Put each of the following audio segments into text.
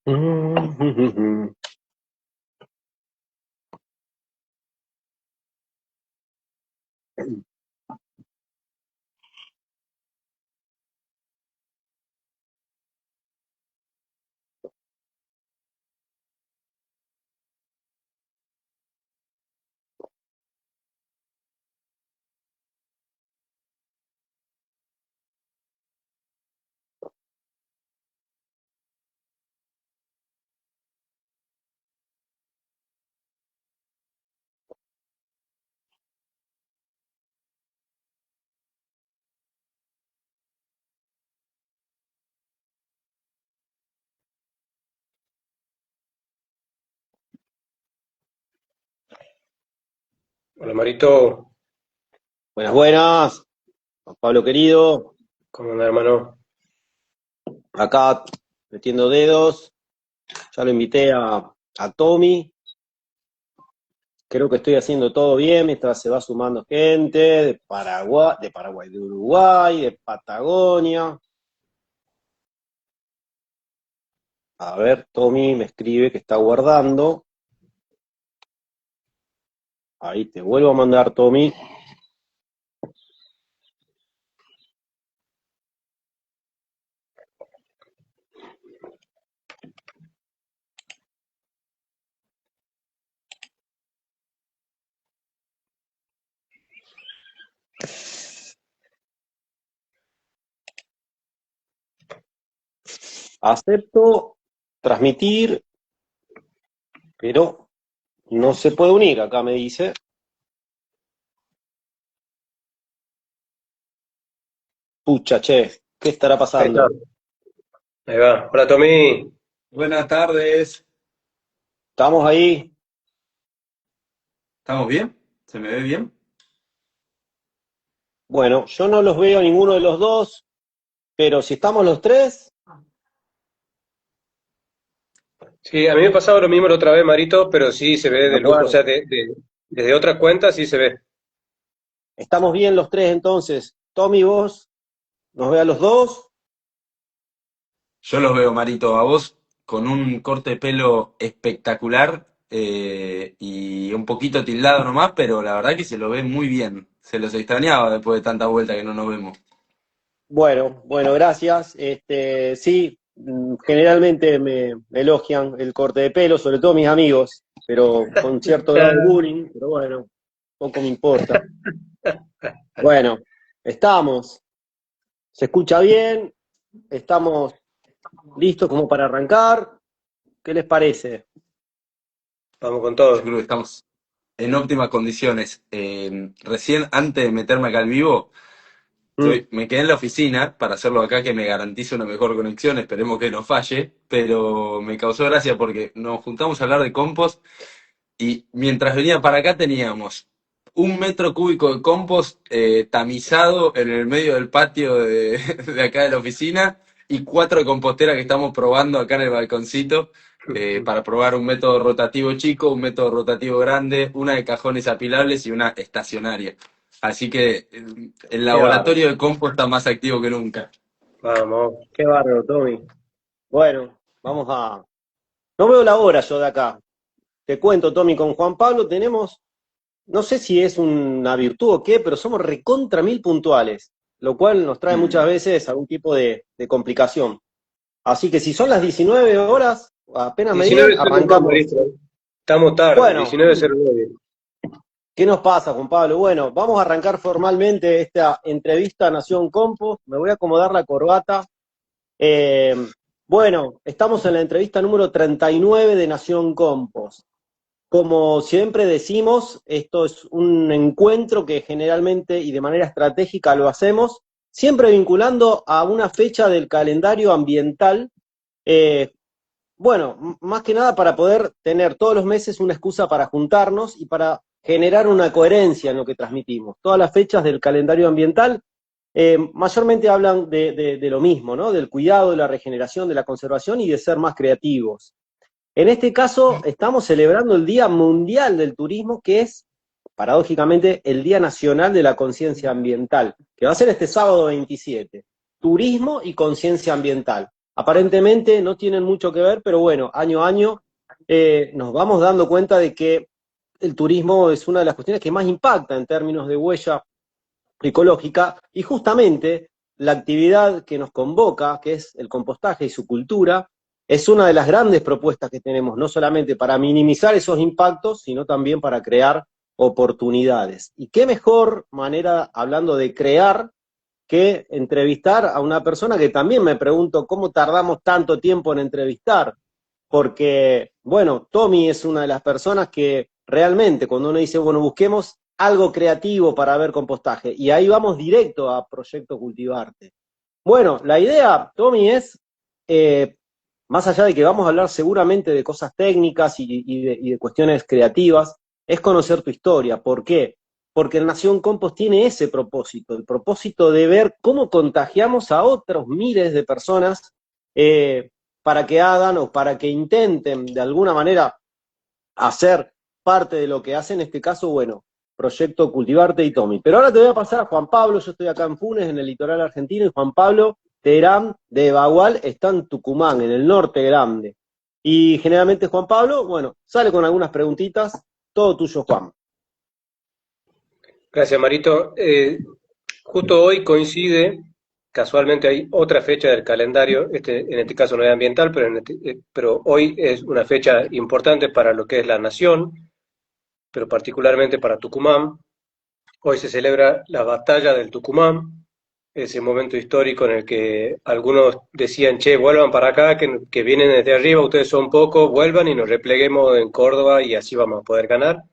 Mm. Hola Marito, Buenas, buenas, Juan Pablo querido, ¿cómo anda hermano? acá metiendo dedos, ya lo invité a Tommy, creo que estoy haciendo todo bien mientras se va sumando gente de Paraguay, de Uruguay, de Patagonia. A ver, Tommy me escribe que está guardando, ahí te vuelvo a mandar, Tommy. Acepto transmitir, pero no se puede unir, acá me dice. Pucha, che, ¿qué estará Ahí está, pasando? ahí va. Hola Tommy, Buenas tardes. ¿Estamos ahí? ¿Estamos bien? ¿Se me ve bien? Bueno, yo no los veo a ninguno de los dos, pero si estamos los tres, sí, a mí me pasaba lo mismo la otra vez Marito, pero sí se ve de de lujo, o acuerdo. sea, desde otra cuenta sí se ve. Estamos bien los tres entonces. Tommy, vos, nos ve a los dos. Yo los veo, Marito, a vos con un corte de pelo espectacular y un poquito tildado nomás, pero la verdad que se lo ve muy bien. Se los extrañaba después de tanta vuelta que no nos vemos. Bueno, bueno, gracias. Sí, generalmente me elogian el corte de pelo, sobre todo mis amigos, pero con cierto grado de bullying, pero bueno, poco me importa. Bueno, estamos. Se escucha bien, estamos listos como para arrancar. ¿Qué les parece? Vamos con Yo todo. creo que estamos en óptimas condiciones. Recién, antes de meterme acá al vivo, Mm. me quedé en la oficina para hacerlo acá que me garantice una mejor conexión, esperemos que no falle, pero me causó gracia porque nos juntamos a hablar de compost y mientras venía para acá teníamos 1 metro cúbico de compost tamizado en el medio del patio de acá de la oficina y 4 composteras que estamos probando acá en el balconcito para probar un método rotativo chico, un método rotativo grande, una de cajones apilables y una estacionaria. Así que el Qué bárbaro, laboratorio de compost está más activo que nunca. Vamos. qué bárbaro, Tommy. Bueno, vamos a... No veo la hora yo de acá. Te cuento, Tommy, con Juan Pablo tenemos, no sé si es una virtud o qué, pero somos recontra mil puntuales, lo cual nos trae muchas veces algún tipo de complicación. Así que si son las 19 horas, apenas me digan, 19:02 arrancamos. Marito. Estamos tarde, Bueno, 19:09. ¿qué nos pasa, Juan Pablo? Bueno, vamos a arrancar formalmente esta entrevista a Nación Compost. Me voy a acomodar la corbata. Eh, bueno, estamos en la entrevista número 39 de Nación Compost. Como siempre decimos, esto es un encuentro que generalmente y de manera estratégica lo hacemos, siempre vinculando a una fecha del calendario ambiental. eh, bueno, más que nada para poder tener todos los meses una excusa para juntarnos y para generar una coherencia en lo que transmitimos. Todas las fechas del calendario ambiental mayormente hablan de lo mismo, ¿no? Del cuidado, de la regeneración, de la conservación y de ser más creativos. En este caso, estamos celebrando el Día Mundial del Turismo, que es, paradójicamente, el Día Nacional de la Conciencia Ambiental, que va a ser este sábado 27. Turismo y conciencia ambiental. aparentemente no tienen mucho que ver, pero bueno, año a año nos vamos dando cuenta de que el turismo es una de las cuestiones que más impacta en términos de huella ecológica, y justamente la actividad que nos convoca, que es el compostaje y su cultura, es una de las grandes propuestas que tenemos, no solamente para minimizar esos impactos, sino también para crear oportunidades. Y qué mejor manera, hablando de crear, que entrevistar a una persona que también me pregunto cómo tardamos tanto tiempo en entrevistar, porque, bueno, Tommy es una de las personas que realmente cuando uno dice, bueno, busquemos algo creativo para ver compostaje, y ahí vamos directo a Proyecto Cultivarte. Bueno, la idea, Tommy, es, más allá de que vamos a hablar seguramente de cosas técnicas y de cuestiones creativas, es conocer tu historia. ¿Por qué? Porque el Nación Compost tiene ese propósito, el propósito de ver cómo contagiamos a otros miles de personas eh, para que hagan o para que intenten de alguna manera hacer parte de lo que hace, en este caso, bueno, Proyecto Cultivarte y Tommy. Pero ahora te voy a pasar a Juan Pablo. Yo estoy acá en Funes, en el litoral argentino, y Juan Pablo Terán de Bagual está en Tucumán, en el norte grande. Y generalmente Juan Pablo, bueno, sale con algunas preguntitas. Todo tuyo, Juan. Gracias, Marito. Justo hoy coincide, casualmente hay otra fecha del calendario, en este caso no es ambiental, pero hoy es una fecha importante para lo que es la nación, pero particularmente para Tucumán. Hoy se celebra la batalla del Tucumán, ese momento histórico en el que algunos decían, che, vuelvan para acá, que vienen desde arriba, ustedes son pocos, vuelvan y nos repleguemos en Córdoba y así vamos a poder ganar.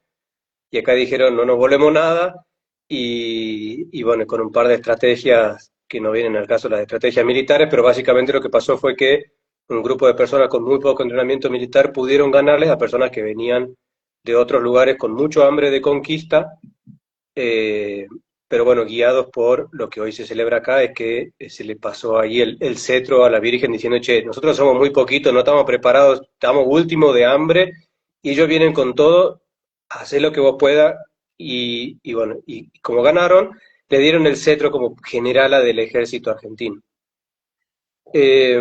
Y acá dijeron, no nos volvemos nada, y bueno, con un par de estrategias que no vienen al caso las estrategias militares, pero básicamente lo que pasó fue que un grupo de personas con muy poco entrenamiento militar pudieron ganarles a personas que venían de otros lugares con mucho hambre de conquista, eh, pero bueno, guiados por lo que hoy se celebra acá, es que se le pasó ahí el cetro a la Virgen diciendo, che, nosotros somos muy poquitos, no estamos preparados, estamos últimos de hambre, y ellos vienen con todo, hacé lo que vos puedas, y bueno, y como ganaron, le dieron el cetro como generala del ejército argentino. Eh,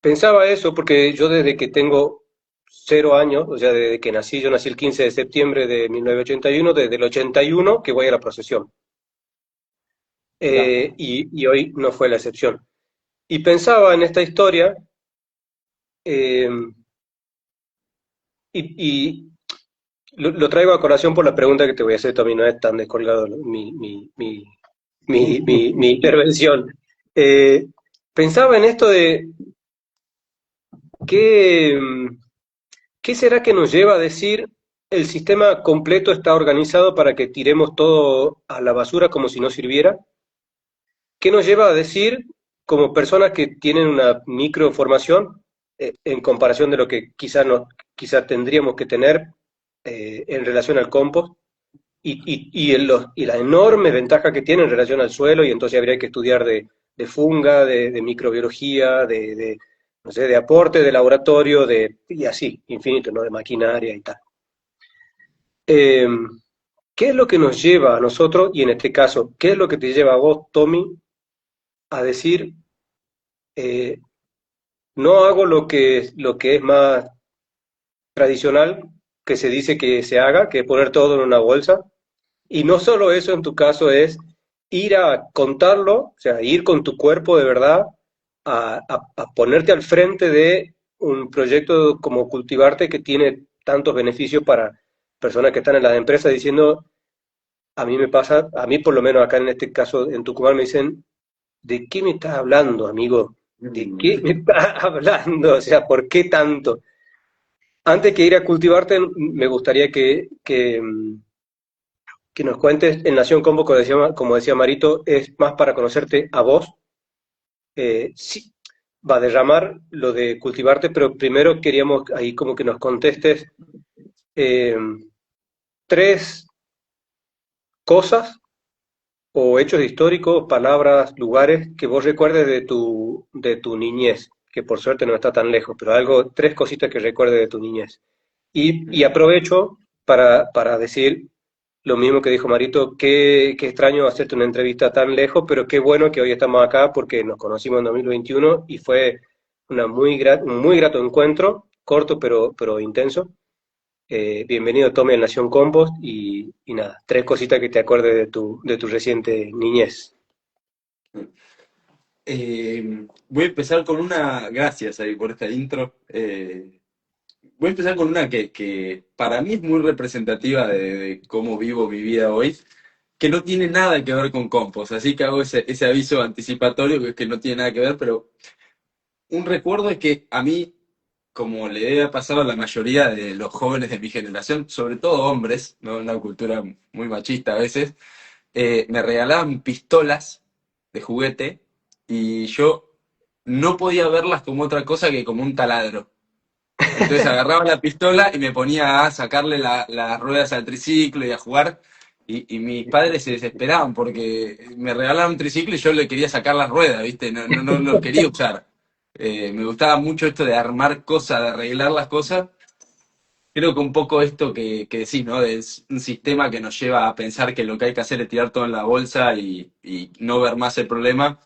Pensaba eso porque yo desde que tengo 0 años, o sea, desde que nací, yo nací el 15 de septiembre de 1981, desde el 81 que voy a la procesión. Mirá. Y hoy no fue la excepción. Y pensaba en esta historia, eh, y lo traigo a colación por la pregunta que te voy a hacer, también no es tan descolgado mi intervención. Eh, Pensaba en esto de qué, qué será que nos lleva a decir el sistema completo está organizado para que tiremos todo a la basura como si no sirviera. ¿Qué nos lleva a decir, como personas que tienen una microformación, en comparación de lo que quizá tendríamos que tener en relación al compost, y la enorme ventaja que tiene en relación al suelo, y entonces habría que estudiar de funga, de microbiología, no sé, de aporte de laboratorio, y así, infinito, ¿no? De maquinaria y tal. Eh, ¿Qué es lo que nos lleva a nosotros, y en este caso, qué es lo que te lleva a vos, Tommy, a decir, eh, no hago lo que es más tradicional, que se dice que se haga, que es poner todo en una bolsa? Y no solo eso, en tu caso es ir a contarlo, o sea, ir con tu cuerpo de verdad a ponerte al frente de un proyecto como Cultivarte, que tiene tantos beneficios para personas que están en las empresas, diciendo, a mí me pasa, a mí por lo menos acá en este caso en Tucumán me dicen, ¿de qué me estás hablando, amigo? ¿De qué me estás hablando? O sea, ¿por qué tanto? Antes que ir a Cultivarte, me gustaría que nos cuentes en Nación Combo, como decía Marito, es más para conocerte a vos. Sí, va a derramar lo de Cultivarte, pero primero queríamos ahí como que nos contestes eh, tres cosas o hechos históricos, palabras, lugares que vos recuerdes de tu niñez, que por suerte no está tan lejos, pero algo, tres cositas que recuerdes de tu niñez. Y aprovecho para decir lo mismo que dijo Marito, qué extraño hacerte una entrevista tan lejos, pero qué bueno que hoy estamos acá porque nos conocimos en 2021 y fue Un muy grato encuentro, corto pero intenso. Bienvenido, Tommy, a Nación Compost y nada, tres cositas que te acuerdes de tu reciente niñez. Voy a empezar con una, gracias ahí por esta intro. Voy a empezar con una que para mí es muy representativa de cómo vivo mi vida hoy, que no tiene nada que ver con compost, así que hago ese aviso anticipatorio que es que no tiene nada que ver, pero un recuerdo es que a mí, como le debe pasar a la mayoría de los jóvenes de mi generación, sobre todo hombres, ¿no? Una cultura muy machista a veces, me regalaban pistolas de juguete y yo no podía verlas como otra cosa que como un taladro. Entonces agarraba la pistola y me ponía a sacarle las ruedas al triciclo y a jugar. Y mis padres se desesperaban porque me regalaban un triciclo y yo le quería sacar las ruedas, ¿viste? No los quería usar. Me gustaba mucho esto de armar cosas, de arreglar las cosas. Creo que un poco esto que decís, ¿no? Es un sistema que nos lleva a pensar que lo que hay que hacer es tirar todo en la bolsa y no ver más el problema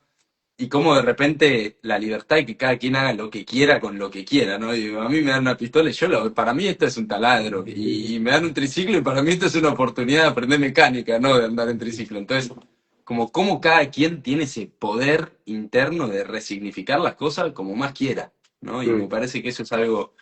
y cómo de repente la libertad y que cada quien haga lo que quiera con lo que quiera, ¿no? Digo, a mí me dan una pistola y para mí esto es un taladro, y me dan un triciclo y para mí esto es una oportunidad de aprender mecánica, ¿no? De andar en triciclo. Entonces, como cómo cada quien tiene ese poder interno de resignificar las cosas como más quiera, ¿no? Y me Mm. parece que eso es algo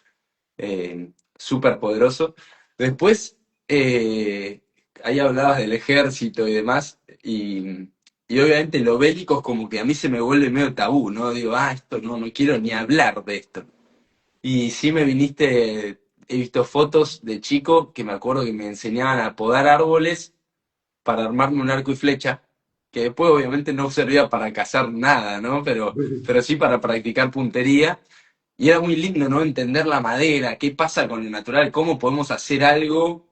súper poderoso. Después, ahí hablabas del ejército y demás, y obviamente lo bélico es como que a mí se me vuelve medio tabú, ¿no? Digo, esto no quiero ni hablar de esto. Y sí me viniste, he visto fotos de chico que me acuerdo que me enseñaban a podar árboles para armarme un arco y flecha, que después obviamente no servía para cazar nada, ¿no? Pero sí para practicar puntería. Y era muy lindo, ¿no? Entender la madera, qué pasa con lo natural, cómo podemos hacer algo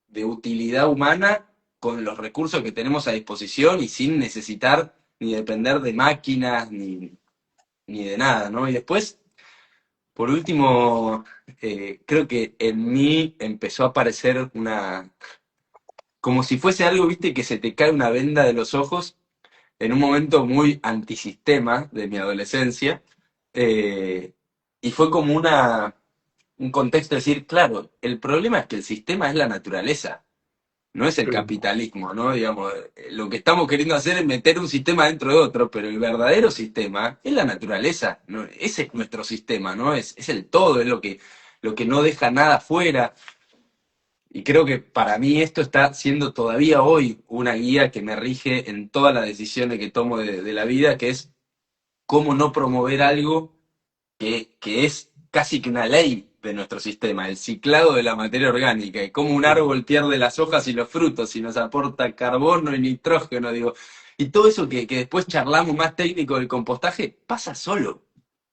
de utilidad humana con los recursos que tenemos a disposición y sin necesitar ni depender de máquinas ni de nada, ¿no? Y después, por último, creo que en mí empezó a aparecer como si fuese algo, viste, que se te cae una venda de los ojos en un momento muy antisistema de mi adolescencia. eh, y fue como un contexto de decir, claro, el problema es que el sistema es la naturaleza, no es el Mm. capitalismo, ¿no? Digamos, lo que estamos queriendo hacer es meter un sistema dentro de otro, pero el verdadero sistema es la naturaleza, ¿no? Ese es nuestro sistema, ¿no? Es el todo, es lo que no deja nada fuera. Y creo que para mí esto está siendo todavía hoy una guía que me rige en todas las decisiones que tomo de la vida, que es cómo no promover algo que es casi que una ley de nuestro sistema, el ciclado de la materia orgánica, y cómo un árbol pierde las hojas y los frutos y nos aporta carbono y nitrógeno, digo, y todo eso que después charlamos más técnico del compostaje, pasa solo,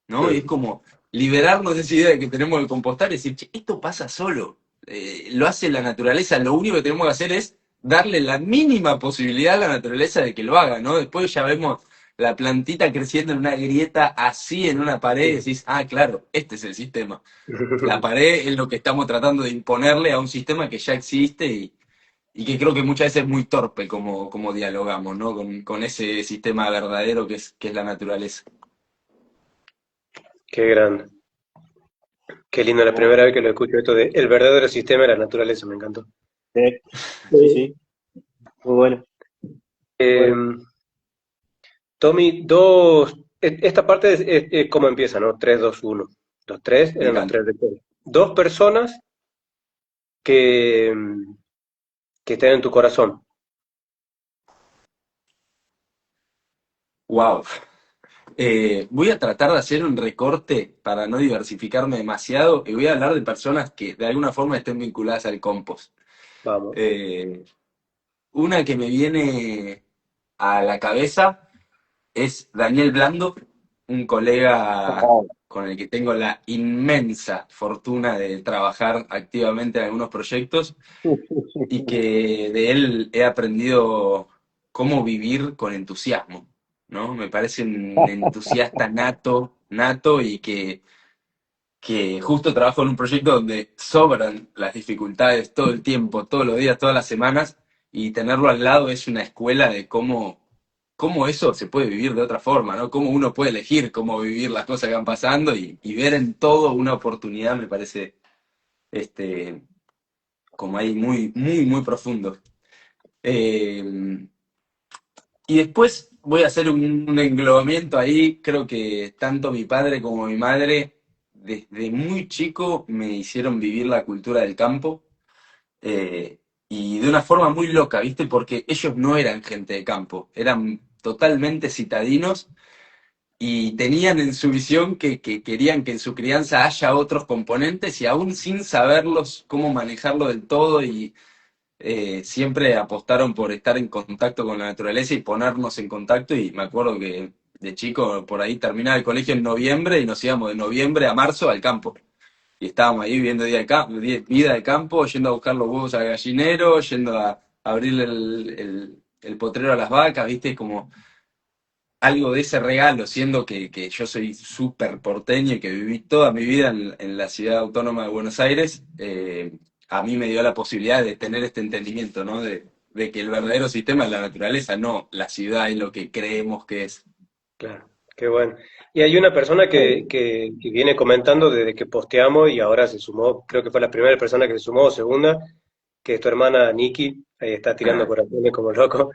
¿no? Y es Mm. como liberarnos de esa idea de que tenemos que compostar y decir, che, esto pasa solo, lo hace la naturaleza, lo único que tenemos que hacer es darle la mínima posibilidad a la naturaleza de que lo haga, ¿no? Después ya vemos la plantita creciendo en una grieta así en una pared y decís, claro, este es el sistema. La pared es lo que estamos tratando de imponerle a un sistema que ya existe y que creo que muchas veces es muy torpe como dialogamos, ¿no? Con ese sistema verdadero que es la naturaleza. Qué grande. Qué lindo, la Bueno, primera vez que lo escucho esto de el verdadero sistema de la naturaleza, me encantó. sí, sí, Eh, sí, muy bueno. eh, Bueno, Tommy, esta parte es cómo empieza, ¿no? Tres, dos, uno. Los tres Me eran los encanta. tres de todo. Dos personas que, que están en tu corazón. Wow. Voy a tratar de hacer un recorte para no diversificarme demasiado y voy a hablar de personas que de alguna forma estén vinculadas al compost. Vamos. Eh, una que me viene a la cabeza es Daniel Blando, un colega con el que tengo la inmensa fortuna de trabajar activamente en algunos proyectos y que de él he aprendido cómo vivir con entusiasmo, ¿no? Me parece un entusiasta nato y que justo trabajo en un proyecto donde sobran las dificultades todo el tiempo, todos los días, todas las semanas, y tenerlo al lado es una escuela de cómo cómo eso se puede vivir de otra forma, ¿no? Cómo uno puede elegir cómo vivir las cosas que van pasando y ver en todo una oportunidad, me parece, este, como ahí muy, muy, muy profundo. Eh, y después voy a hacer un englobamiento ahí. Creo que tanto mi padre como mi madre, desde muy chico, me hicieron vivir la cultura del campo. eh, y de una forma muy loca, ¿viste? Porque ellos no eran gente de campo, eran totalmente citadinos y tenían en su visión que querían que en su crianza haya otros componentes y aún sin saberlos cómo manejarlo del todo y siempre apostaron por estar en contacto con la naturaleza y ponernos en contacto y me acuerdo que de chico por ahí terminaba el colegio en noviembre y nos íbamos de noviembre a marzo al campo. Y estábamos ahí viviendo vida de campo, yendo a buscar los huevos al gallinero, yendo a abrirle el potrero a las vacas, ¿viste? Como algo de ese regalo, siendo que yo soy súper porteño y que viví toda mi vida en la ciudad autónoma de Buenos Aires, a mí me dio la posibilidad de tener este entendimiento, ¿no? De que el verdadero sistema es la naturaleza, no la ciudad y lo que creemos que es. Claro, qué bueno. Y hay una persona que viene comentando desde que posteamos y ahora se sumó, creo que fue la primera persona que se sumó o segunda, que es tu hermana Nikki, ahí está tirando Ah, corazones como loco.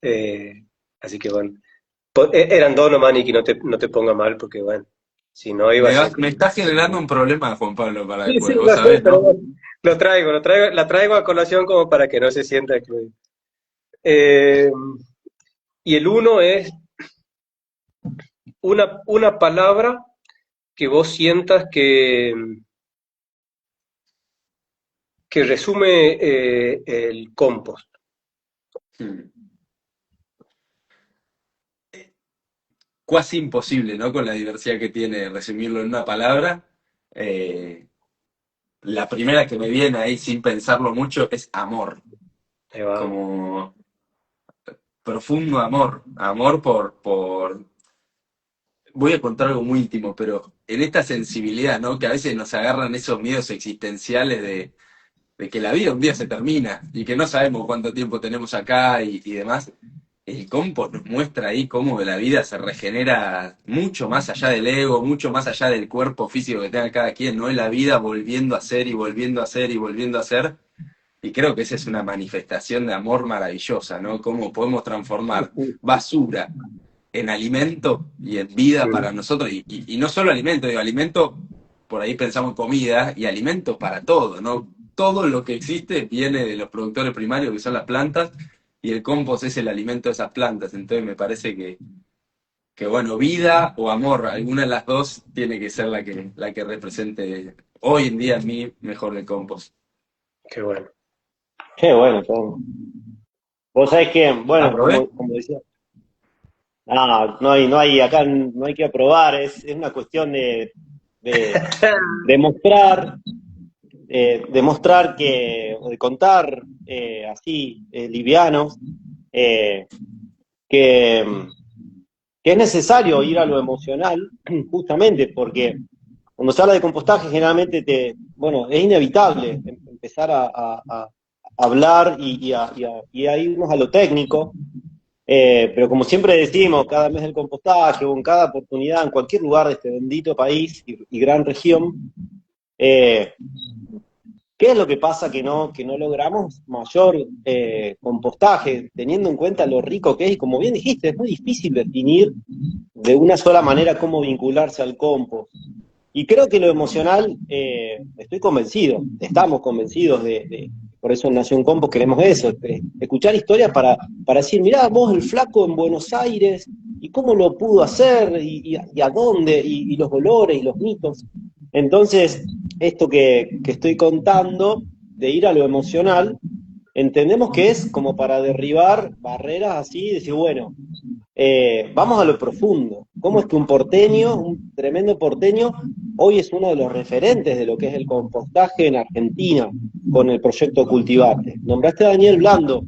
Eh, así que bueno, eran dos nomás, Nikki, no te ponga mal porque bueno, si no iba a ser... me está generando un problema, Juan Pablo, para Sí, sí, después, vos lo sé, sabés, pero ¿no? bueno, la traigo a colación como para que no se sienta excluido. Eh, y el uno es una palabra que vos sientas que resume el compost. Hmm. Cuasi imposible, ¿no? Con la diversidad que tiene, resumirlo en una palabra. Eh, la primera que me viene ahí sin pensarlo mucho es amor, Ahí va. como profundo amor, amor voy a contar algo muy íntimo, pero en esta sensibilidad, ¿no? Que a veces nos agarran esos miedos existenciales de que la vida un día se termina y que no sabemos cuánto tiempo tenemos acá y demás. El compo nos muestra ahí cómo la vida se regenera mucho más allá del ego, mucho más allá del cuerpo físico que tenga cada quien, ¿no? Es la vida volviendo a ser y volviendo a ser y volviendo a ser. Y creo que esa es una manifestación de amor maravillosa, ¿no? Cómo podemos transformar basura en alimento y en vida para Mm. nosotros. Y no solo alimento, digo, alimento, por ahí pensamos en comida, y alimento para todo, ¿no? Todo lo que existe viene de los productores primarios, que son las plantas, y el compost es el alimento de esas plantas. Entonces me parece que bueno, vida o amor, alguna de las dos tiene que ser la que represente hoy en día a mí mejor el compost. Qué bueno. Qué bueno, Tom. Vos sabés que, bueno, ¿Aprobé? como decía, acá no hay que aprobar, es una cuestión de demostrar, demostrar que, o de contar así, livianos, eh, que, que es necesario ir a lo emocional, justamente porque cuando se habla de compostaje generalmente bueno, es inevitable empezar a hablar y a irnos a lo técnico, pero como siempre decimos, cada mes del compostaje o en cada oportunidad, en cualquier lugar de este bendito país y gran región, eh, ¿qué es lo que pasa que no logramos mayor compostaje, teniendo en cuenta lo rico que es? Y como bien dijiste, es muy difícil definir de una sola manera cómo vincularse al compost. Y creo que lo emocional, estoy convencido, estamos convencidos por eso en Nación Compost queremos eso, escuchar historias para decir, mirá, vos el flaco en Buenos Aires, y cómo lo pudo hacer, y a dónde, y los dolores y los mitos. Entonces, esto que estoy contando, de ir a lo emocional, entendemos que es como para derribar barreras así y decir, bueno, vamos a lo profundo. ¿Cómo es que un porteño, un tremendo porteño, hoy es uno de los referentes de lo que es el compostaje en Argentina con el proyecto Cultivate? Nombraste a Daniel Blando.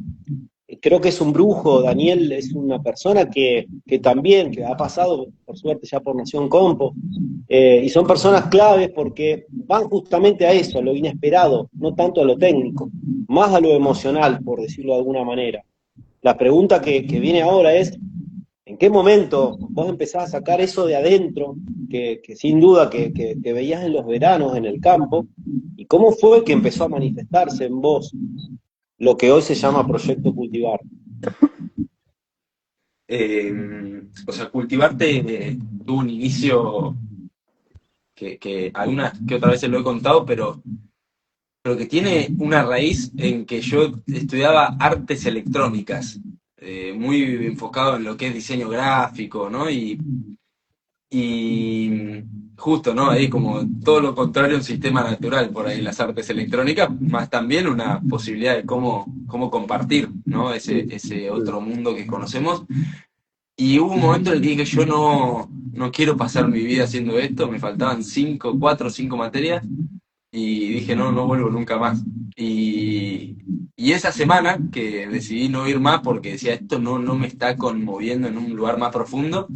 Creo que es un brujo. Daniel es una persona que también, que ha pasado, por suerte, ya por Nación Compost, y son personas claves porque van justamente a eso, a lo inesperado, no tanto a lo técnico, más a lo emocional, por decirlo de alguna manera. La pregunta que viene ahora es, qué momento vos empezás a sacar eso de adentro, que sin duda que veías en los veranos en el campo, y cómo fue que empezó a manifestarse en vos lo que hoy se llama Proyecto Cultivar? O sea, cultivarte tuvo un inicio que algunas que otras veces lo he contado, pero que tiene una raíz en que yo estudiaba artes electrónicas, muy enfocado en lo que es diseño gráfico, ¿no? Y justo, ¿no? Ahí como todo lo contrario a un sistema natural por ahí las artes electrónicas, más también una posibilidad de cómo compartir, ¿no? Ese otro mundo que conocemos. Y hubo un momento en el que dije, yo no quiero pasar mi vida haciendo esto, me faltaban 4 o 5 materias, y dije, no vuelvo nunca más. Y esa semana que decidí no ir más porque decía, esto no me está conmoviendo en un lugar más profundo,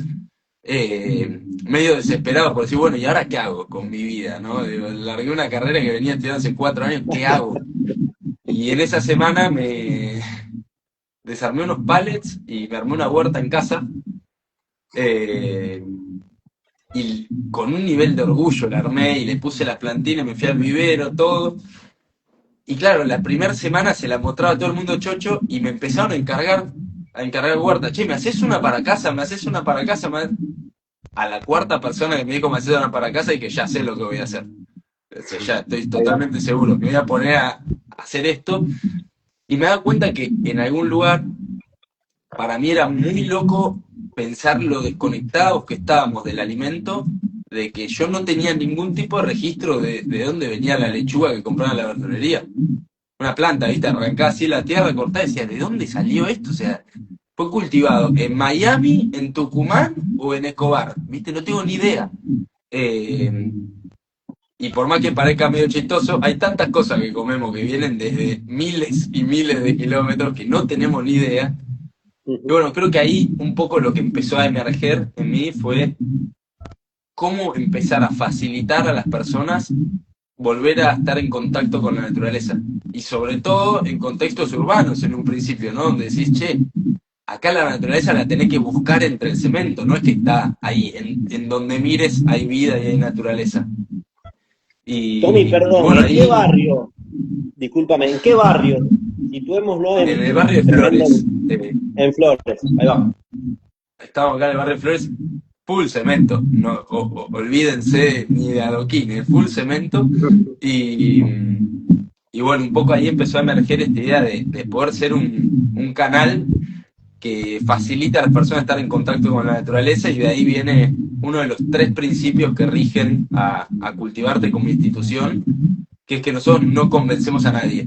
medio desesperado por decir, bueno, ¿y ahora qué hago con mi vida? ¿No? Digo, largué una carrera que venía estudiando hace 4 años, ¿qué hago? Y en esa semana me desarmé unos pallets y me armé una huerta en casa, eh, y con un nivel de orgullo la armé y le puse las plantinas, me fui al vivero, todo. Y claro, la primera semana se la mostraba a todo el mundo chocho y me empezaron a encargar huerta. Che, ¿me haces una para casa? ¿Me haces una para casa? A la cuarta persona que me dijo me haces una para casa y que ya sé lo que voy a hacer. O sea, ya estoy totalmente seguro. Me voy a poner a hacer esto. Y me he dado cuenta que en algún lugar, para mí era muy loco pensar lo desconectados que estábamos del alimento, de que yo no tenía ningún tipo de registro de dónde venía la lechuga que compraba en la verdulería. Una planta, ¿viste? Arrancada así en la tierra, cortada, y decía, ¿de dónde salió esto? O sea, fue cultivado en Miami, en Tucumán o en Escobar, ¿viste? No tengo ni idea. Eh, y por más que parezca medio chistoso, hay tantas cosas que comemos que vienen desde miles y miles de kilómetros que no tenemos ni idea. Y bueno, creo que ahí un poco lo que empezó a emerger en mí fue cómo empezar a facilitar a las personas volver a estar en contacto con la naturaleza. Y sobre todo en contextos urbanos en un principio, ¿no? Donde decís, che, acá la naturaleza la tenés que buscar entre el cemento, no es que está ahí, en donde mires hay vida y hay naturaleza. Tommy, Y perdón, bueno, ¿en qué ahí barrio? Discúlpame, ¿en qué barrio? Situémoslo en el barrio de tremendo Flores, en Flores. Ahí va. estamos acá en el barrio de Flores, full cemento, no, olvídense ni de adoquines, full cemento. Y, y bueno, un poco ahí empezó a emerger esta idea de poder ser un canal que facilita a las personas estar en contacto con la naturaleza, y de ahí viene uno de los 3 principios que rigen a Cultivarte como institución, que es que nosotros no convencemos a nadie,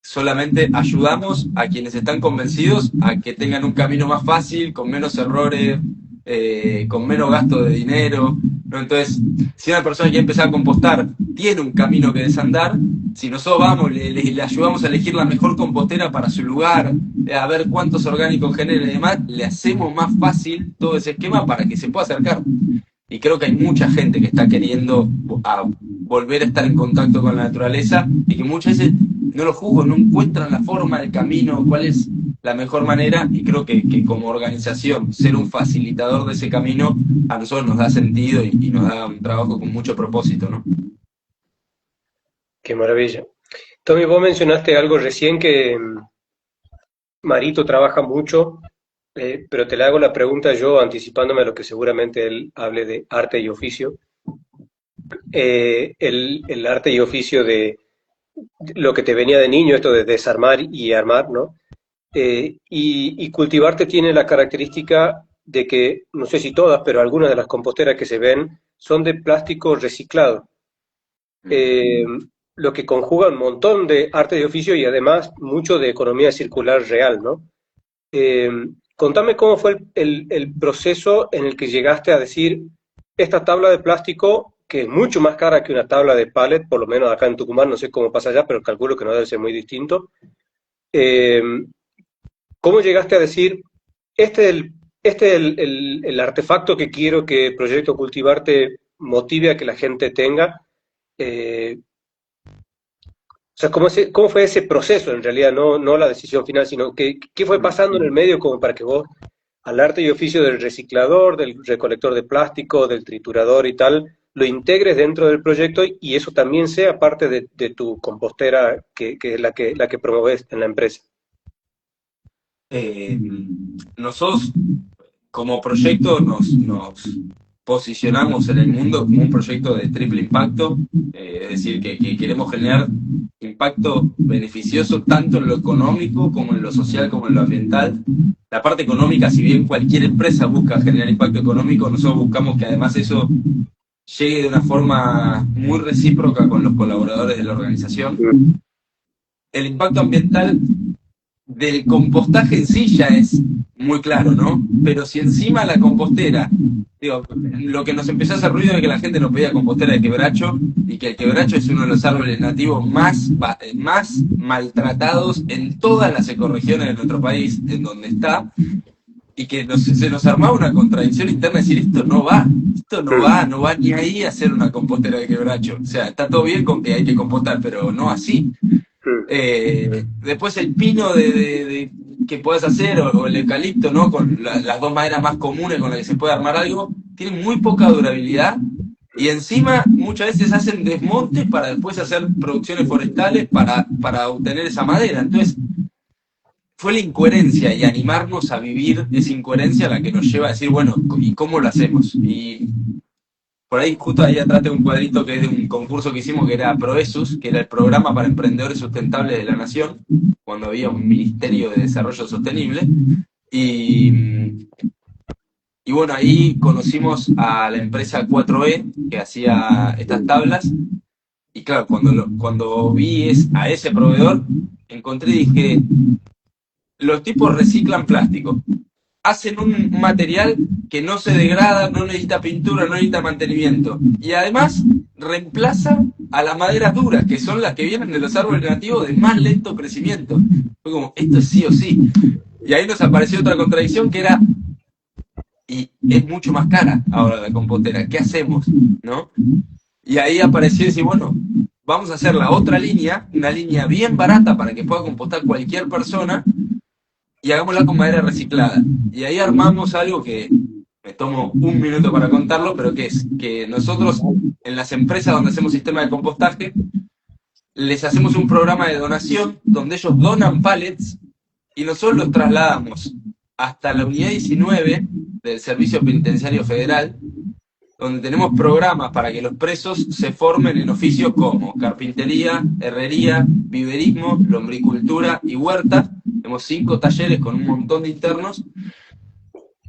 solamente ayudamos a quienes están convencidos a que tengan un camino más fácil, con menos errores, con menos gasto de dinero, ¿no? Entonces, si una persona quiere empezar a compostar, tiene un camino que desandar, si nosotros vamos, le ayudamos a elegir la mejor compostera para su lugar, a ver cuántos orgánicos genera y demás, le hacemos más fácil todo ese esquema para que se pueda acercar. Y creo que hay mucha gente que está queriendo volver a estar en contacto con la naturaleza, y que muchas veces no lo juzgo, no encuentran la forma, el camino, cuál es la mejor manera, y creo que como organización ser un facilitador de ese camino a nosotros nos da sentido y nos da un trabajo con mucho propósito, ¿no? Qué maravilla. Tommy, vos mencionaste algo recién que Marito trabaja mucho, pero te le hago la pregunta yo, anticipándome a lo que seguramente él hable de arte y oficio. El arte y oficio de lo que te venía de niño, esto de desarmar y armar, ¿no? Y Cultivarte tiene la característica de que, no sé si todas, pero algunas de las composteras que se ven son de plástico reciclado, eh, lo que conjuga un montón de arte y oficio y además mucho de economía circular real, ¿no? Eh, Contame cómo fue el proceso en el que llegaste a decir, esta tabla de plástico, que es mucho más cara que una tabla de pallet, por lo menos acá en Tucumán, no sé cómo pasa allá, pero calculo que no debe ser muy distinto. Eh, ¿Cómo llegaste a decir, este es el artefacto que quiero que Proyecto Cultivarte motive a que la gente tenga? O sea, ¿cómo fue ese proceso en realidad? No la decisión final, sino qué fue pasando en el medio como para que vos al arte y oficio del reciclador, del recolector de plástico, del triturador y tal, lo integres dentro del proyecto y eso también sea parte de tu compostera, que es la que promoves en la empresa. Eh, Nosotros como proyecto nos posicionamos en el mundo como un proyecto de triple impacto, es decir, que queremos generar impacto beneficioso tanto en lo económico como en lo social como en lo ambiental. La parte económica, si bien cualquier empresa busca generar impacto económico, nosotros buscamos que además eso llegue de una forma muy recíproca con los colaboradores de la organización. El impacto ambiental del compostaje en sí ya es muy claro, ¿no? Pero si encima la compostera, digo, lo que nos empezó a hacer ruido es que la gente nos pedía compostera de quebracho, y que el quebracho es uno de los árboles nativos más maltratados en todas las ecorregiones de nuestro país, en donde está, y que se nos armaba una contradicción interna de decir, esto no va ni ahí a hacer una compostera de quebracho. O sea, está todo bien con que hay que compostar, pero no así. Después el pino que puedes hacer, o el eucalipto, ¿no? Con las dos maderas más comunes con las que se puede armar algo, tienen muy poca durabilidad, y encima muchas veces hacen desmontes para después hacer producciones forestales para obtener esa madera. Entonces, fue la incoherencia y animarnos a vivir esa incoherencia la que nos lleva a decir, bueno, ¿y cómo lo hacemos? Y por ahí, justo ahí atrás tengo un cuadrito que es de un concurso que hicimos, que era Proesus, que era el programa para emprendedores sustentables de la Nación, cuando había un Ministerio de Desarrollo Sostenible. Y bueno, ahí conocimos a la empresa 4E, que hacía estas tablas. Y claro, cuando vi a ese proveedor, encontré y dije, los tipos reciclan plástico, hacen un material que no se degrada, no necesita pintura, no necesita mantenimiento, y además reemplaza a las maderas duras, que son las que vienen de los árboles nativos de más lento crecimiento. Fue como, esto es sí o sí. Y ahí nos apareció otra contradicción, que era, y es mucho más cara ahora la compostera, ¿qué hacemos? ¿No? Y ahí apareció y decir, bueno, vamos a hacer la otra línea, una línea bien barata para que pueda compostar cualquier persona, y hagámosla con madera reciclada. Y ahí armamos algo que me tomo un minuto para contarlo, pero que es que nosotros en las empresas donde hacemos sistema de compostaje, les hacemos un programa de donación donde ellos donan pallets y nosotros los trasladamos hasta la unidad 19 del Servicio Penitenciario Federal, donde tenemos programas para que los presos se formen en oficios como carpintería, herrería, viverismo, lombricultura y huerta. Tenemos 5 talleres con un montón de internos,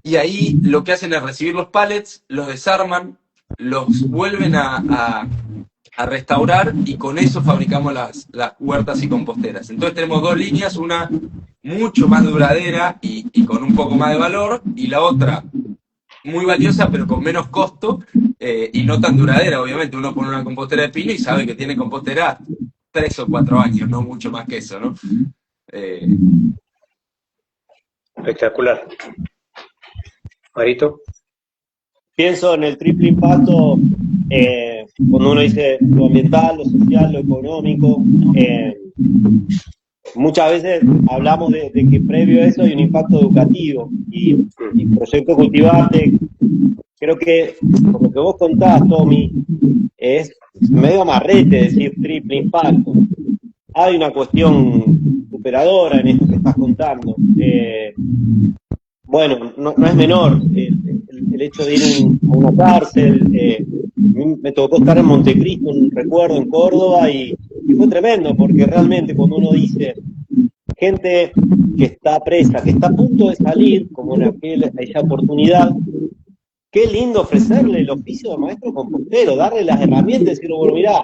y ahí lo que hacen es recibir los pallets, los desarman, los vuelven a restaurar, y con eso fabricamos las huertas y composteras. Entonces tenemos dos líneas, una mucho más duradera y con un poco más de valor, y la otra muy valiosa pero con menos costo, y no tan duradera. Obviamente uno pone una compostera de pino y sabe que tiene compostera 3 o 4 años, no mucho más que eso, ¿no? Espectacular. Marito. Pienso en el triple impacto, cuando uno dice lo ambiental, lo social, lo económico. Muchas veces hablamos de que previo a eso hay un impacto educativo, y Proyecto Cultivarte, creo que por lo que vos contás, Tommy, es medio amarrete decir triple impacto. Hay una cuestión superadora en esto que estás contando. Bueno, no es menor el hecho de ir a una cárcel. Me tocó estar en Montecristo, recuerdo, en Córdoba, y fue tremendo, porque realmente cuando uno dice gente que está presa, que está a punto de salir, como en aquella oportunidad, qué lindo ofrecerle el oficio de maestro compostero, darle las herramientas, decirle, bueno, mirá,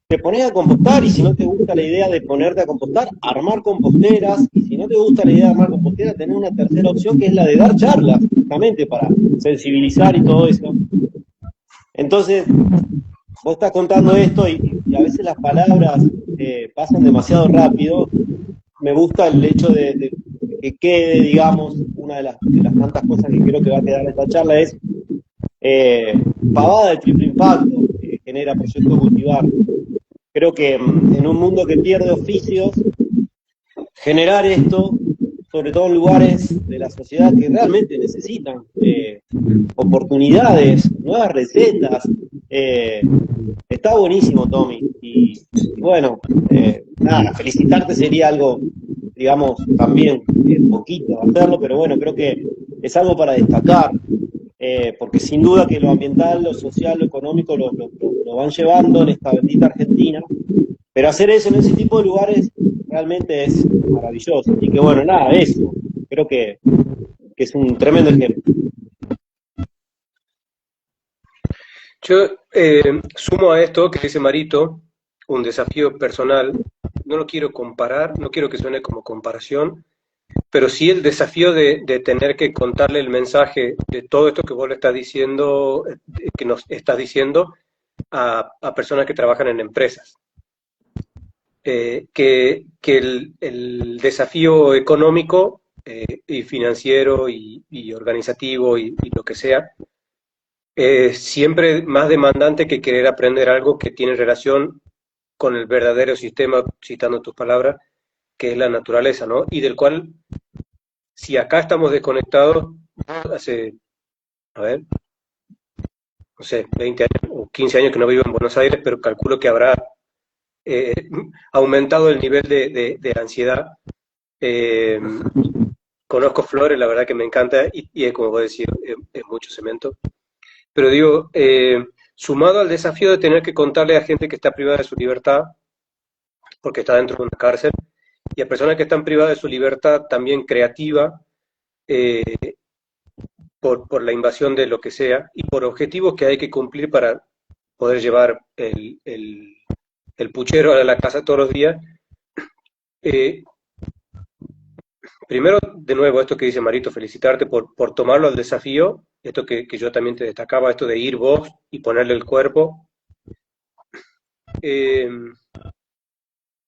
te pones a compostar, y si no te gusta la idea de ponerte a compostar, armar composteras, y si no te gusta la idea de armar composteras, tener una tercera opción, que es la de dar charlas, justamente para sensibilizar y todo eso. Entonces, vos estás contando esto, y a veces las palabras pasan demasiado rápido. Me gusta el hecho de que quede, digamos, una de las tantas cosas que creo que va a quedar en esta charla es pavada de triple impacto que genera Proyecto Cultivar. Creo que en un mundo que pierde oficios, generar esto sobre todo en lugares de la sociedad que realmente necesitan oportunidades, nuevas recetas. Está buenísimo, Tommy. Y bueno, nada, felicitarte sería algo, digamos, también poquito hacerlo, pero bueno, creo que es algo para destacar, porque sin duda que lo ambiental, lo social, lo económico lo van llevando en esta bendita Argentina, pero hacer eso en ese tipo de lugares realmente es maravilloso. Y que bueno, nada, eso, creo que es un tremendo ejemplo. Yo sumo a esto que dice Marito, un desafío personal. No lo quiero comparar, no quiero que suene como comparación, pero sí el desafío de tener que contarle el mensaje de todo esto que vos le estás diciendo, que nos estás diciendo a personas que trabajan en empresas. Que el desafío económico y financiero y organizativo y lo que sea, es siempre más demandante que querer aprender algo que tiene relación con el verdadero sistema, citando tus palabras, que es la naturaleza, ¿no? Y del cual, si acá estamos desconectados, hace, a ver, no sé, 20 años o 15 años que no vivo en Buenos Aires, pero calculo que habrá eh, aumentado el nivel de ansiedad. Eh, Conozco Flores, la verdad que me encanta, y es como vos decís, es mucho cemento. Pero digo, sumado al desafío de tener que contarle a gente que está privada de su libertad, porque está dentro de una cárcel, y a personas que están privadas de su libertad también creativa, eh, por la invasión de lo que sea, y por objetivos que hay que cumplir para poder llevar el puchero a la casa todos los días. eh, Primero, de nuevo, esto que dice Marito, felicitarte por tomarlo al desafío, esto que yo también te destacaba, esto de ir vos y ponerle el cuerpo. Eh,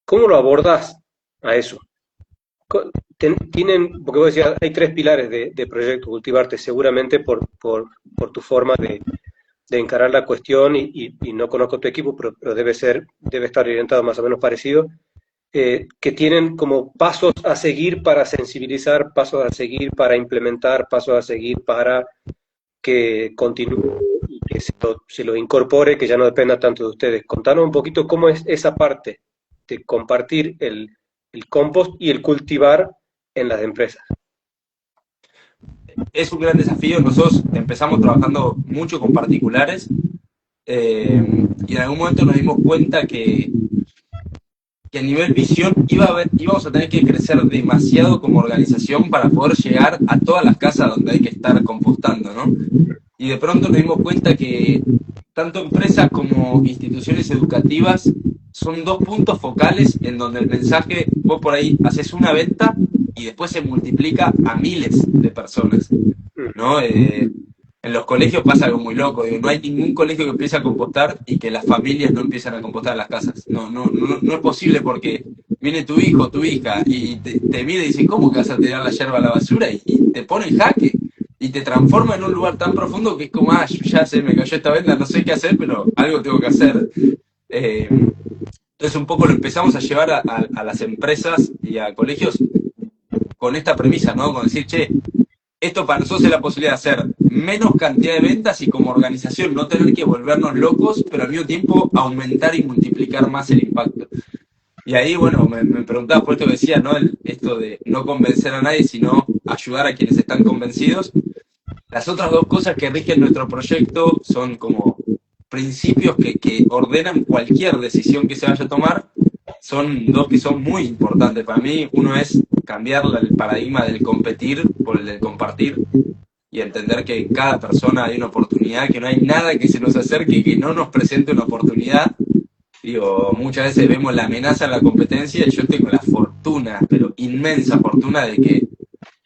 ¿Cómo lo abordás a eso? Tienen, porque vos decías, hay tres pilares de Proyecto Cultivarte, seguramente por tu forma de encarar la cuestión, y no conozco tu equipo, pero debe estar orientado más o menos parecido, que tienen como pasos a seguir para sensibilizar, pasos a seguir para implementar, pasos a seguir para que continúe y que se lo incorpore, que ya no dependa tanto de ustedes. Contanos un poquito cómo es esa parte de compartir el compost y el cultivar en las empresas. Es un gran desafío. Nosotros empezamos trabajando mucho con particulares y en algún momento nos dimos cuenta que a nivel visión íbamos a tener que crecer demasiado como organización para poder llegar a todas las casas donde hay que estar compostando, ¿no? Y de pronto nos dimos cuenta que tanto empresas como instituciones educativas son dos puntos focales en donde el mensaje, vos por ahí haces una venta y después se multiplica a miles de personas, ¿no? En los colegios pasa algo muy loco, digo, no hay ningún colegio que empiece a compostar y que las familias no empiezan a compostar en las casas. No es posible, porque viene tu hijo, tu hija, y te mide y dice, ¿cómo que vas a tirar la yerba a la basura? Y te pone en jaque, y te transforma en un lugar tan profundo que es como, ya sé, me cayó esta venda, no sé qué hacer, pero algo tengo que hacer. Entonces un poco lo empezamos a llevar a las empresas y a colegios con esta premisa, ¿no? Con decir, che, esto para nosotros es la posibilidad de hacer menos cantidad de ventas y como organización no tener que volvernos locos, pero al mismo tiempo aumentar y multiplicar más el impacto. Y ahí, bueno, me preguntabas por esto que decía, ¿no? Esto de no convencer a nadie, sino ayudar a quienes están convencidos. Las otras dos cosas que rigen nuestro proyecto son como principios que ordenan cualquier decisión que se vaya a tomar. Son dos que son muy importantes para mí. Uno es cambiar el paradigma del competir por el del compartir y entender que en cada persona hay una oportunidad, que no hay nada que se nos acerque y que no nos presente una oportunidad. Digo, muchas veces vemos la amenaza en la competencia y yo tengo la fortuna, pero inmensa fortuna, de que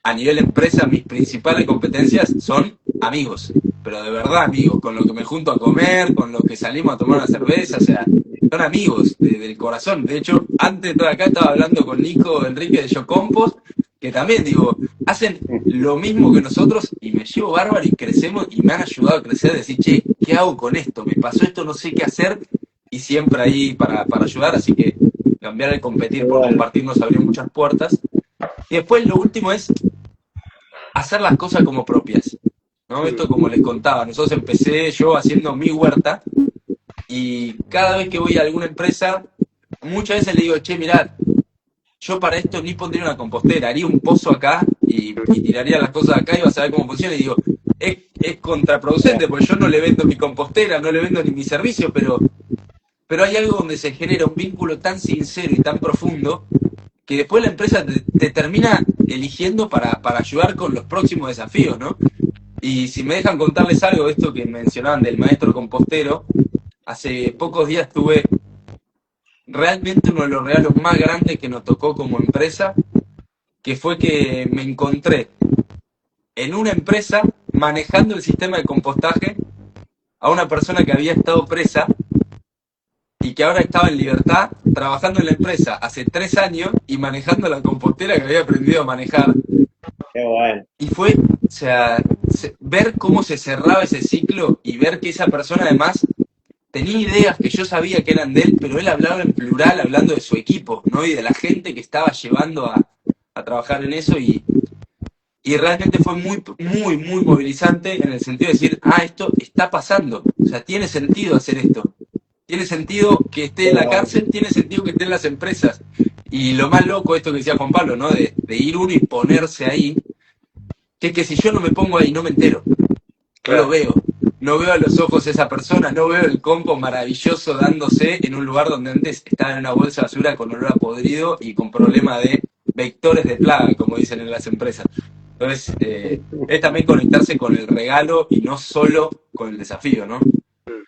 a nivel empresa mis principales competencias son amigos, pero de verdad amigos, con los que me junto a comer, con los que salimos a tomar una cerveza, o sea, son amigos del corazón. De hecho, antes de estar acá estaba hablando con Nico Enrique de Yo Compost, que también, digo, hacen lo mismo que nosotros y me llevo bárbaro y crecemos y me han ayudado a crecer, decir, che, ¿qué hago con esto? Me pasó esto, no sé qué hacer, y siempre ahí para ayudar, así que cambiar el competir por compartir nos abrió muchas puertas. Y después lo último es hacer las cosas como propias, ¿no? Mm. Esto como les contaba, nosotros empecé yo haciendo mi huerta y cada vez que voy a alguna empresa, muchas veces le digo, che, mirá, yo para esto ni pondría una compostera, haría un pozo acá y tiraría las cosas acá y vas a ver cómo funciona. Y digo, es contraproducente porque yo no le vendo mi compostera, no le vendo ni mi servicio, pero hay algo donde se genera un vínculo tan sincero y tan profundo que después la empresa te termina eligiendo para ayudar con los próximos desafíos, ¿no? Y si me dejan contarles algo de esto que mencionaban del maestro compostero, hace pocos días tuve realmente uno de los regalos más grandes que nos tocó como empresa, que fue que me encontré en una empresa manejando el sistema de compostaje a una persona que había estado presa y que ahora estaba en libertad, trabajando en la empresa hace 3 años y manejando la compostera que había aprendido a manejar. Qué bueno. Y fue, o sea, ver cómo se cerraba ese ciclo y ver que esa persona además tenía ideas que yo sabía que eran de él, pero él hablaba en plural, hablando de su equipo, ¿no? Y de la gente que estaba llevando a trabajar en eso y realmente fue muy, muy, muy movilizante en el sentido de decir, esto está pasando, o sea, tiene sentido hacer esto, tiene sentido que esté Qué en la bueno. cárcel, tiene sentido que esté en las empresas. Y lo más loco, esto que decía Juan Pablo, ¿no? De ir uno y ponerse ahí, que es que si yo no me pongo ahí, no me entero, no lo Claro. veo. No veo a los ojos a esa persona, no veo el compo maravilloso dándose en un lugar donde antes estaba en una bolsa de basura con olor a podrido y con problema de vectores de plaga, como dicen en las empresas. Entonces, es también conectarse con el regalo y no solo con el desafío, ¿no? Mm.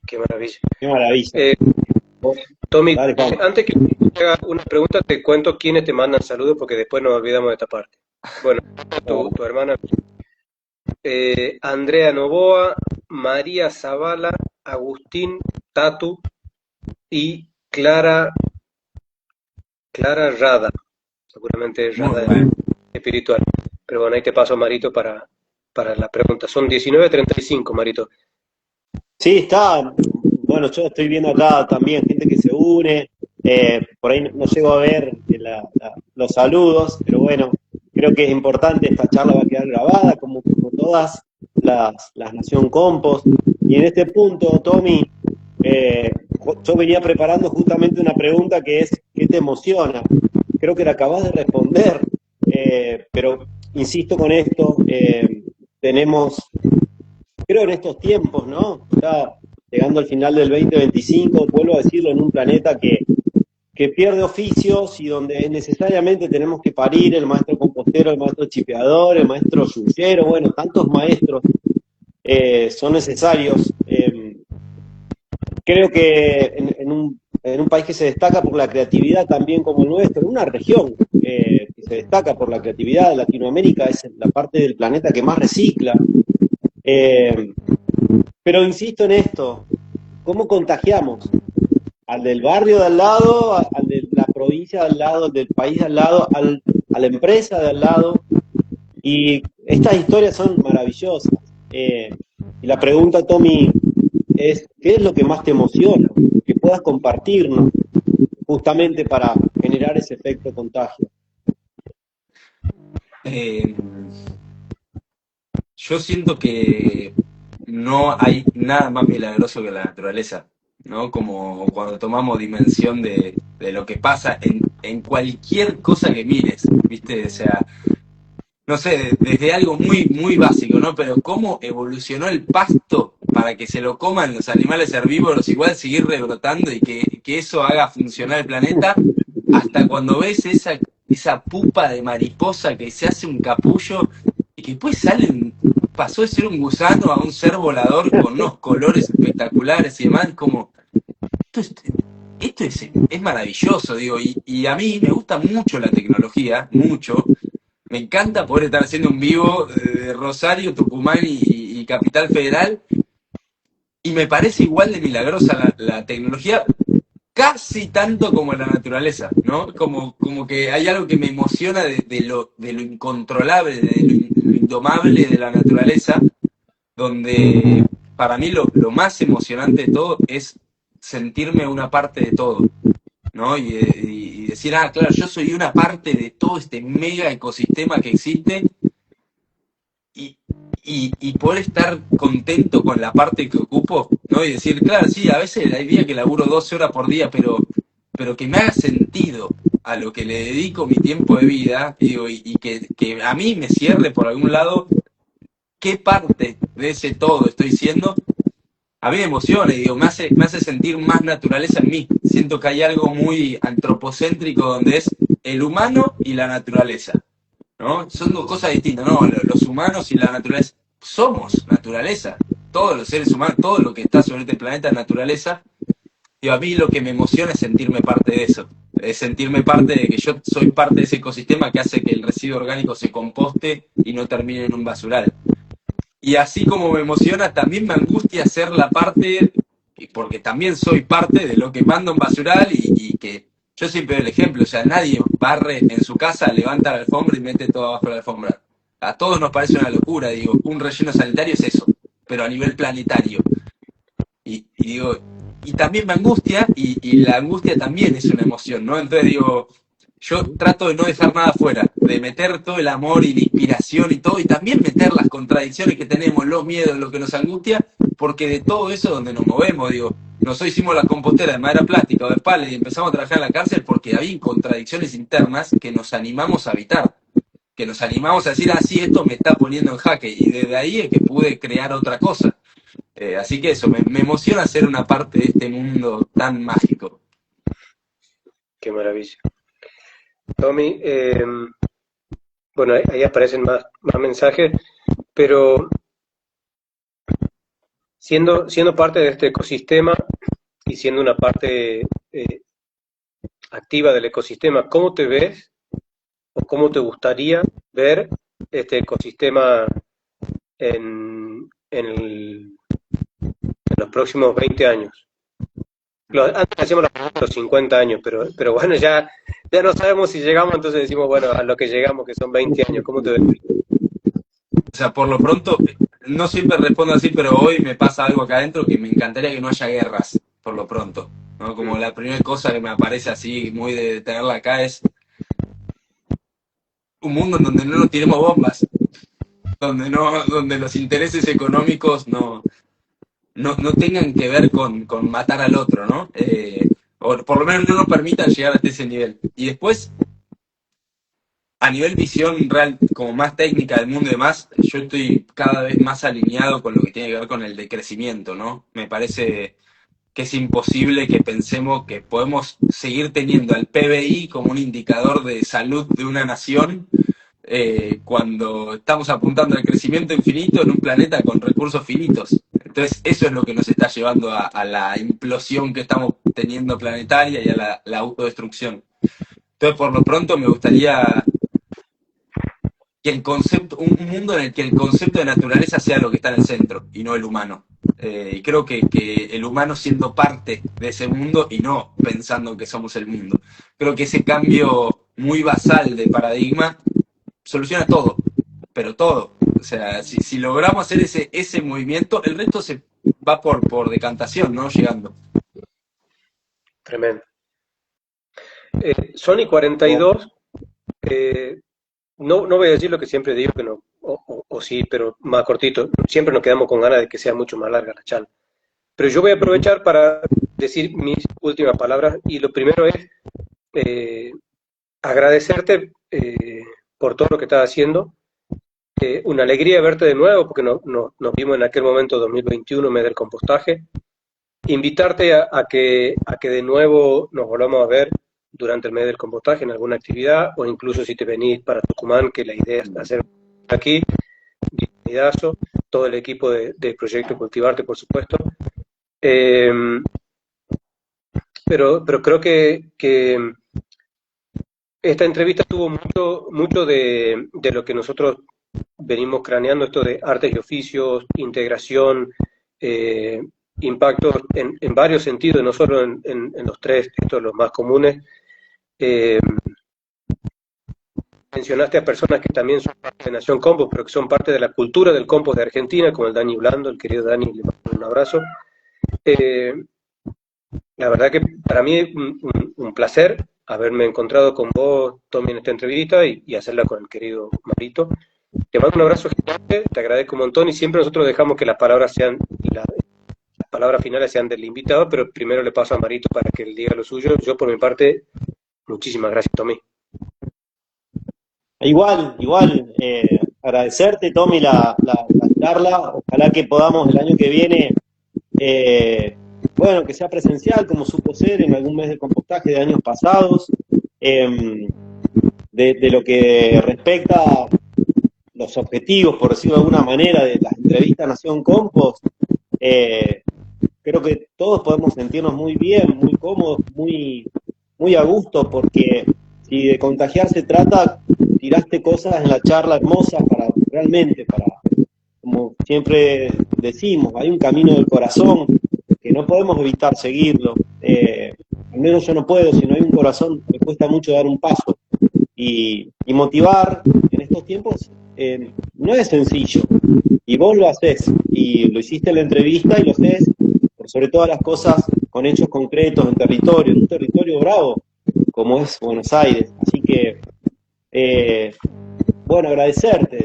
Qué maravilla. Qué maravilla. Eh, Tommy, Dale, Juan. antes que te haga una pregunta, te cuento quiénes te mandan saludos porque después nos olvidamos de esta parte. Bueno, tu hermana Andrea Novoa, María Zavala, Agustín Tatu y Clara Rada. Seguramente Muy Rada bueno. espiritual. Pero bueno, ahí te paso, Marito, para la pregunta. Son 19:35, Marito. Sí, está. Bueno, yo estoy viendo acá también gente que se une. Por ahí no llego a ver los saludos, pero bueno, creo que es importante. Esta charla va a quedar grabada, como todas las Nación Compost. Y en este punto, Tommy, yo venía preparando justamente una pregunta que es: ¿qué te emociona? Creo que la acabas de responder, pero insisto con esto. Tenemos, creo, en estos tiempos, ¿no? Ya llegando al final del 2025, vuelvo a decirlo, en un planeta que pierde oficios y donde necesariamente tenemos que parir el maestro compostero, el maestro chipeador, el maestro yuyero, bueno, tantos maestros son necesarios. Creo que en un país que se destaca por la creatividad también como el nuestro, en una región que se destaca por la creatividad, Latinoamérica es la parte del planeta que más recicla. Eh, pero insisto en esto, ¿cómo contagiamos? Al del barrio de al lado, al de la provincia de al lado, al del país de al lado, a la empresa de al lado. Y estas historias son maravillosas. Y la pregunta, Tommy, es: ¿qué es lo que más te emociona? Que puedas compartirnos justamente para generar ese efecto contagio. Eh, yo siento que no hay nada más milagroso que la naturaleza, ¿no? Como cuando tomamos dimensión de lo que pasa en cualquier cosa que mires, ¿viste? O sea, no sé, desde algo muy, muy básico, ¿no? Pero cómo evolucionó el pasto para que se lo coman los animales herbívoros, igual seguir rebrotando y que eso haga funcionar el planeta, hasta cuando ves esa pupa de mariposa que se hace un capullo y que después pasó de ser un gusano a un ser volador con unos colores espectaculares y demás, como, esto es, esto es maravilloso, digo, y a mí me gusta mucho la tecnología, mucho. Me encanta poder estar haciendo un vivo de Rosario, Tucumán y Capital Federal. Y me parece igual de milagrosa la tecnología, casi tanto como la naturaleza, ¿no? Como que hay algo que me emociona de lo incontrolable, lo indomable de la naturaleza, donde para mí lo más emocionante de todo es sentirme una parte de todo, ¿no? Y decir, ah, claro, yo soy una parte de todo este mega ecosistema que existe y, y poder estar contento con la parte que ocupo, ¿no? Y decir, claro, sí, a veces hay días que laburo 12 horas por día, pero que me haga sentido a lo que le dedico mi tiempo de vida, y, digo, y que a mí me cierre por algún lado qué parte de ese todo estoy siendo, a mí me emociona y digo, me hace sentir más naturaleza en mí. Siento que hay algo muy antropocéntrico donde es el humano y la naturaleza, ¿no? Son dos cosas distintas, ¿no? Los humanos y la naturaleza. Somos naturaleza. Todos los seres humanos, todo lo que está sobre este planeta es naturaleza. Y a mí lo que me emociona es sentirme parte de eso. Es sentirme parte de que yo soy parte de ese ecosistema que hace que el residuo orgánico se composte y no termine en un basural. Y así como me emociona, también me angustia ser la parte, porque también soy parte de lo que manda un basural y que yo siempre doy el ejemplo, o sea, nadie barre en su casa, levanta la alfombra y mete todo abajo de la alfombra. A todos nos parece una locura, digo, un relleno sanitario es eso, pero a nivel planetario. Y digo, y también me angustia, y la angustia también es una emoción, ¿no? Entonces digo, yo trato de no dejar nada afuera, de meter todo el amor y la inspiración y todo, y también meter las contradicciones que tenemos, los miedos, lo que nos angustia, porque de todo eso es donde nos movemos, digo, nosotros hicimos la compostera de madera plástica o de pala y empezamos a trabajar en la cárcel porque había contradicciones internas que nos animamos a habitar, que nos animamos a decir, ah, sí, esto me está poniendo en jaque, y desde ahí es que pude crear otra cosa. Así que eso, me emociona ser una parte de este mundo tan mágico. Qué maravilla. Tommy, bueno, ahí aparecen más mensajes, pero siendo parte de este ecosistema y siendo una parte activa del ecosistema, ¿cómo te ves o cómo te gustaría ver este ecosistema en los próximos 20 años? Antes hacíamos los 50 años, pero bueno, ya no sabemos si llegamos, entonces decimos, bueno, a lo que llegamos, que son 20 años, ¿cómo te ves? O sea, por lo pronto, no siempre respondo así, pero hoy me pasa algo acá adentro que me encantaría que no haya guerras, por lo pronto, ¿no? Como la primera cosa que me aparece así, muy de tenerla acá, es un mundo en donde no nos tiremos bombas, donde los intereses económicos no tengan que ver con matar al otro, ¿no? O por lo menos no nos permitan llegar hasta ese nivel. Y después, a nivel visión real, como más técnica del mundo y demás, yo estoy cada vez más alineado con lo que tiene que ver con el decrecimiento, ¿no? Me parece que es imposible que pensemos que podemos seguir teniendo al PBI como un indicador de salud de una nación cuando estamos apuntando al crecimiento infinito en un planeta con recursos finitos. Entonces, eso es lo que nos está llevando a la implosión que estamos teniendo planetaria y a la autodestrucción. Entonces, por lo pronto, me gustaría que el concepto, un mundo en el que el concepto de naturaleza sea lo que está en el centro y no el humano. Y creo que el humano siendo parte de ese mundo y no pensando que somos el mundo. Creo que ese cambio muy basal de paradigma soluciona todo, pero todo. O sea, si logramos hacer ese movimiento, el resto se va por decantación, ¿no? Llegando. Tremendo. Sony 42, no voy a decir lo que siempre digo, que no, o sí, pero más cortito. Siempre nos quedamos con ganas de que sea mucho más larga la charla. Pero yo voy a aprovechar para decir mis últimas palabras, y lo primero es agradecerte por todo lo que estás haciendo. Una alegría verte de nuevo, porque nos vimos en aquel momento 2021, mes del compostaje. Invitarte a que de nuevo nos volvamos a ver durante el mes del compostaje en alguna actividad, o incluso si te venís para Tucumán, que la idea es hacer aquí, bienvenidazo, todo el equipo del proyecto Cultivarte, por supuesto. Pero creo que esta entrevista tuvo mucho de lo que nosotros venimos craneando, esto de artes y oficios, integración, impactos en varios sentidos, no solo en los tres, estos los más comunes. Mencionaste a personas que también son parte de Nación Compost, pero que son parte de la cultura del compost de Argentina, como el Dani Blando, el querido Dani, le mando un abrazo. La verdad que para mí es un placer haberme encontrado con vos, Tommy, en esta entrevista y hacerla con el querido Marito. Te mando un abrazo gigante, te agradezco un montón y siempre nosotros dejamos que las palabras las palabras finales sean del invitado, pero primero le paso a Marito para que él diga lo suyo. Yo por mi parte, muchísimas gracias, Tommy. Igual, agradecerte, Tommy, la charla. Ojalá que podamos el año que viene, bueno, que sea presencial, como supo ser en algún mes de compostaje de años pasados. De lo que respecta a los objetivos, por decirlo de alguna manera, de las entrevistas Nación Compost, creo que todos podemos sentirnos muy bien, muy cómodos, muy a gusto, porque si de contagiar se trata, tiraste cosas en la charla hermosas para, como siempre decimos, hay un camino del corazón que no podemos evitar seguirlo. Al menos yo no puedo, si no hay un corazón, me cuesta mucho dar un paso. Y motivar en estos tiempos no es sencillo. Y vos lo hacés, y lo hiciste en la entrevista y lo hacés por sobre todas las cosas con hechos concretos en un territorio bravo como es Buenos Aires. Así que, bueno, agradecerte.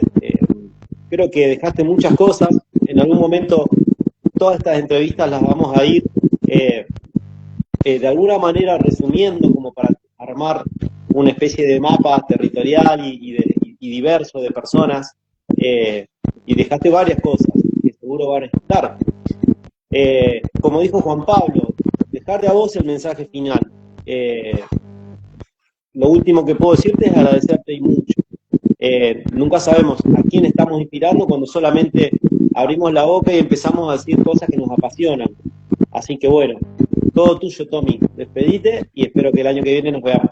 Creo que dejaste muchas cosas. En algún momento todas estas entrevistas las vamos a ir de alguna manera resumiendo como para armar una especie de mapa territorial y diverso de personas, y dejaste varias cosas que seguro van a estar. Como dijo Juan Pablo, dejarte a vos el mensaje final. Lo último que puedo decirte es agradecerte y mucho. Nunca sabemos a quién estamos inspirando cuando solamente abrimos la boca y empezamos a decir cosas que nos apasionan. Así que bueno, todo tuyo, Tommy. Despedite y espero que el año que viene nos veamos.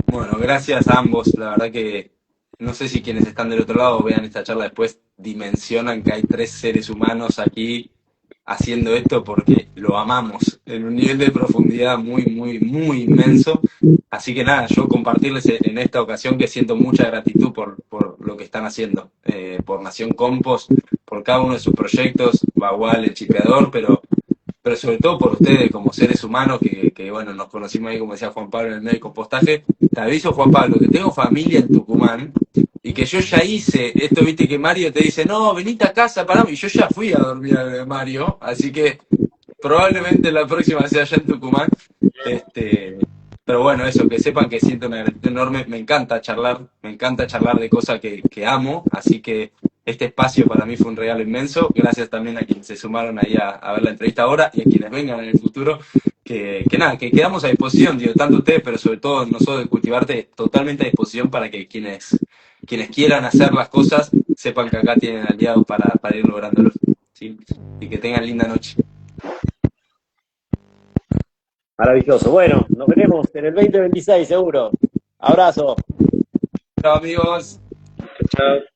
Bueno, gracias a ambos. La verdad que no sé si quienes están del otro lado vean esta charla después dimensionan que hay 3 seres humanos aquí haciendo esto porque lo amamos en un nivel de profundidad muy inmenso. Así que nada, yo compartirles en esta ocasión que siento mucha gratitud por lo que están haciendo, por Nación Compost, por cada uno de sus proyectos, Bagual, el chipeador, pero sobre todo por ustedes como seres humanos que bueno, nos conocimos ahí, como decía Juan Pablo, en el medio de compostaje. Te aviso, Juan Pablo, que tengo familia en Tucumán y que yo ya hice esto, viste que Mario te dice, no, venite a casa, parame, y yo ya fui a dormir a Mario, así que probablemente la próxima sea allá en Tucumán. Pero bueno, eso, que sepan que siento una gratitud enorme, me encanta charlar de cosas que amo, así que este espacio para mí fue un regalo inmenso. Gracias también a quienes se sumaron ahí a ver la entrevista ahora y a quienes vengan en el futuro. Que nada, que quedamos a disposición, digo, tanto ustedes, pero sobre todo nosotros de Cultivarte, totalmente a disposición para que quienes quieran hacer las cosas sepan que acá tienen aliados para ir lográndolo. ¿Sí? Y que tengan linda noche. Maravilloso. Bueno, nos veremos en el 2026 seguro. Abrazo. Chao amigos. Chao.